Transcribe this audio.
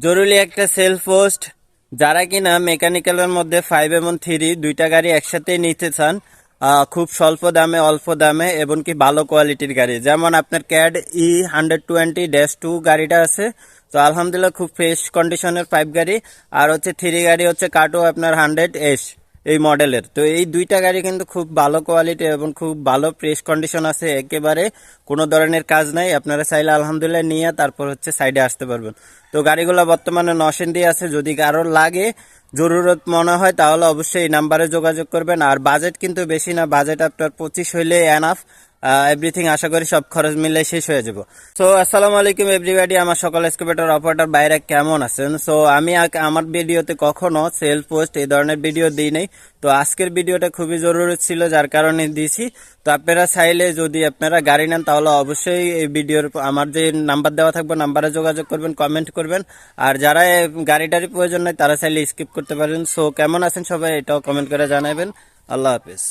জরুরি একটা sell post, যারা কিনা মেকানিক্যালের মধ্যে 5 এবং 3 দুইটা গাড়ি একসাথে নিতে চান, খুব স্বল্প দামে অল্প দামে এবং কি ভালো কোয়ালিটির গাড়ি। যেমন আপনার ক্যাড E120-2 গাড়িটা আছে, তো আলহামদুলিল্লাহ খুব ফ্রেশ কন্ডিশনের 5 গাড়ি। আর হচ্ছে 3 গাড়ি হচ্ছে কাটো আপনার 100S এই মডেলের। তো এই দুইটা গাড়ি কিন্তু খুব ভালো কোয়ালিটি এবং খুব ভালো ফ্রেশ কন্ডিশন আছে, একেবারে কোনো ধরনের কাজ নাই। আপনারা চাইলে আলহামদুলিল্লাহ নিয়ে তারপর হচ্ছে সাইডে আসতে পারবেন। তো গাড়িগুলো বর্তমানে নরসিংদী আছে, যদি কারো লাগে জরুরত মনে হয় তাহলে অবশ্যই এই নাম্বারে যোগাযোগ করবেন। আর বাজেট কিন্তু বেশি না, বাজেট আপনার 25 হইলে এনাফ। এভরিথিং আশা করি সব খরচ মিলে শেষ হয়ে যাব। সো আসসালামু আলাইকুম এভরিবাডি, আমার সকল এক্সকেভেটর অপারেটর বাইরে কেমন আছেন? সো আমি আমার ভিডিওতে কখনো সেল পোস্ট এই ধরনের ভিডিও দিই নাই। তো আজকের ভিডিওটা খুবই জরুরি ছিল, যার কারণে দিয়েছি। তো আপনারা চাইলে যদি আপনারা গাড়ি নেন তাহলে অবশ্যই এই ভিডিওর আমার যে নাম্বার দেওয়া থাকবে নাম্বারে যোগাযোগ করবেন, কমেন্ট করবেন। আর যারা গাড়িটারই প্রয়োজন নাই তারা চাইলে স্কিপ করতে পারেন। সো কেমন আছেন সবাই, এটাও কমেন্ট করে জানাবেন। আল্লাহ হাফেজ।